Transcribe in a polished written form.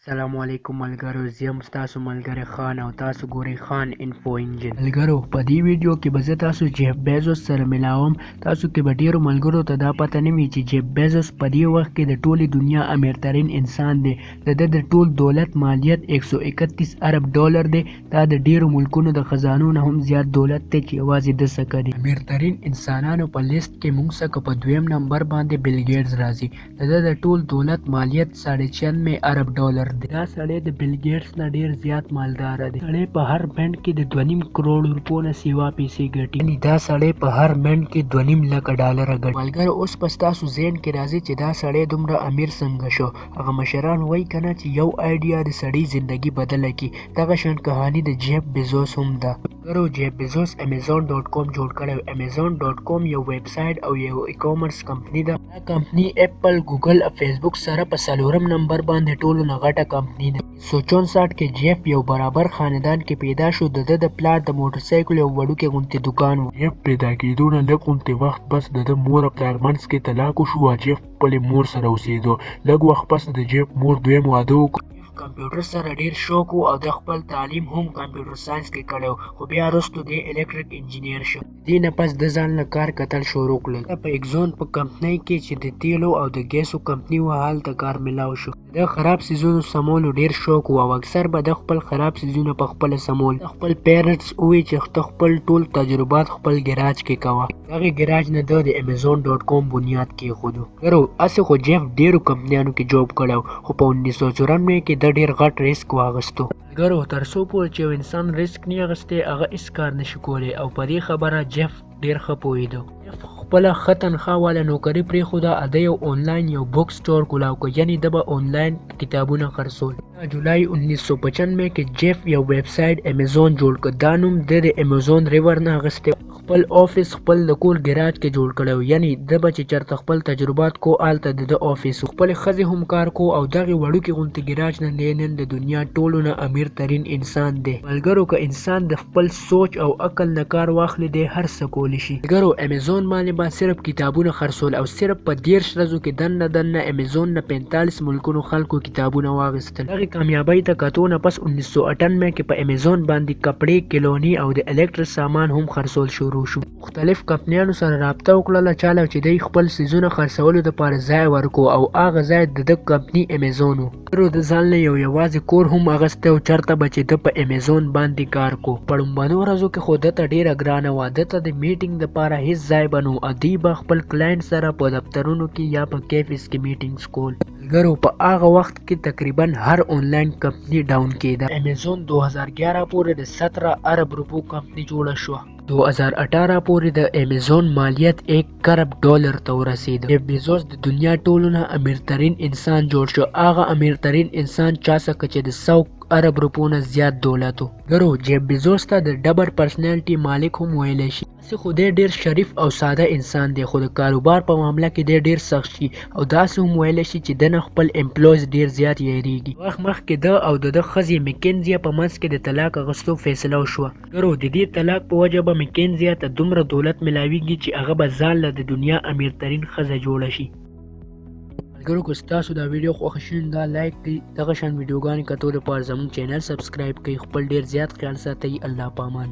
السلام علیکم ملګرو، زه یم ستاسو ملګری خان او تاسو ګورئ خان انفو انجن. ملګرو، په دې ویډیو کې به زه تاسو جیف بیزوس سره ملاوم. تاسو کې به ډیرو ملګرو ته دا پته نه وي چې جیف بیزوس په دې وخت کې د ټولې دنیا امیرترین انسان دی. د ټول دولت مالیت 131 ارب ډالر دی. دا د ډیرو ملکونو د خزانو نه هم زیات دولت دی چې یوازې د څخه کوي. امیرترین انسانانو په لیست کې موږ څخه په دویم نمبر باندې بیل ګیټس راځي. د ټول دولت مالیت 96 ارب ډالر. دا سړی د بیل ګیټس نه ډیر زیات مالدار دی. سړی په هر منټ کې د 2.5 کروڑ روپو نه سیوا پیسې ګټي. یعنی دا سړی په هر منټ کې 2.5 لک ډالر ګټي. ملګرو، اوس په تاسو ذهن کې راځي چې دا سړی دومره امیر څنګه شو. هغه مشران وایي کنه چې یو آیډیا د سړی زندگی بدله کی. دغه شان کہانی د جیف بیزوس هم ده. ملګرو، جیف بیزوس Amazon.com جوړ کړی. Amazon.com یو ویب سایټ او یو ای کامرس کمپنی ده. دا کمپنی اپل، ګوګل او فیسبوک سره په 4 نمبر باندې ټولو نه غټه کمپنی ده. 1964 کې جیف یو برابر خاندان کې پیدا شو. د پلار د موټرسایکل یو وړوکی غونتی دکان و. جیف پیدا کېدو نه لږ غونتی وخت پس د مور او پلار منځ کې طلاق وشو او جیف خپلې مور سره اوسېدو. لږ وخت پس د جیف مور دویم واده وکړ. کمپیوټر سره ډیر شوق او د خپل تعلیم هم کمپیوټر ساينس کې کړو، خو بیا وروسته د الکتریک انجینیر شو. دې نه پس د ځان له کار کتل شروع کړل. په ایکزون په کمپنۍ کې چې د تیلو او د ګیسو کمپنۍ و، هلته کار ملاو شو. د خراب سیزونو سمولو ډیر شوق او اکثر به د خپل خراب سیزونه په خپل سمول. خپل پیرنټس وی چې خپل ټول تجربات خپل ګراج کې کوه. دغه ګراج نه د Amazon.com بنیاد کې خودو. ګرو اسه خو جیف ډیرو کمپنیانو کې جوب کړو، خو په 1994 کې د ډیر غټ ریسک واغستو. ګرو تر څو پورې چې انسان ریسک نه اغستی، هغه هیڅ کار نشي کولی. او په دې خبره جیف ډیر ښه پوهیدو. خپل ښه تنخواه والا نوکري پرېښوده. د یو آنلاین یو بک سټور کولاو کړ، یعنی د به آنلاین کتابونه خرڅول. جولای 1995 کې جیف یو ویب سایټ Amazon جوړ کړ. دا نوم د Amazon ریور نه اغستی. خپل آفیس خپل د کور ګراج کې جوړ کړو، یعنی د به چې چېرته خپل تجربات کو هلته د آفیس. خپلې ښځې هم کار کو او دغې وړوکې غونتې ګراج نه نن د دنیا ټولو نه امیر ترین انسان دی. ملګرو، که انسان د خپل سوچ او عقل نه کار واخلي، دی هر څه کولی شي. ملګرو، Amazon باندې به صرف کتابونه خرڅول او صرف په 13 ورځو کې دننه Amazon نه 45 ملکونو خلکو کتابونه واغستل. دغې کامیابۍ ته کتو نه پس 1998 کې په Amazon باندې کپړې، کلونی او د الکتریک سامان هم خرڅول شروع شو. مختلف کمپنیانو سره رابطه وکړله چاله چې دوی خپل سیزونه خرڅولو دپاره ځای ورکو، او هغه ځای د کمپنی Amazon و. د ځان نه یوازې کور هم اغستی او چېرته به چې د په Amazon باندې کار کو. په لومړنیو ورځو کې خو دته ډیره ګرانه وه. دته د میټینګ دپاره هیڅ ځای به نه و. دوی به خپل کلاینټ سره په دفترونو کې یا په کیفز کې میټینګز کول. ملګرو، په هغه وخت کې تقریبا هر آنلاین کمپنی ډاون کېده. Amazon 2011 پورې د 17 ارب روپو کمپنی جوړه شوه. 2018 پورې د Amazon مالیت 1 ارب ډالر ته ورسېده. جیف بیزوس د دنیا ټولو نه امیرترین انسان جوړ شو. هغه امیرترین انسان چا څخه چې د 100 ارب روپو نه زیات دولت و. ګرو، جیف بیزوس ته د ډبل پرسنالټي مالک هم ویلی شي. خو دی ډیر شریف او ساده انسان دی، خو د کاروبار په معامله کې دی ډیر سخت شي. او داسې هم ویلی شي چې د نه خپل امپلویز ډیر زیات یریږي. وخت مخکې د او د ښځې مکنزي په منځ کې د طلاق اغوستو فیصله وشوه. ګرو، د دې طلاق په وجه به مکنزي ته دومره دولت ملاویږي چې هغه به ځان له د دنیا امیرترین ښځه جوړه شي. ملګرو، که ستاسو دا ویډیو خوښه شوي نو دا لایک کړئ. دغه شان ویډیوګانې کتو لپاره زموږ چینل سبسکرایب کړئ. خپل ډیر زیات خیال ساتئ. الله پامان.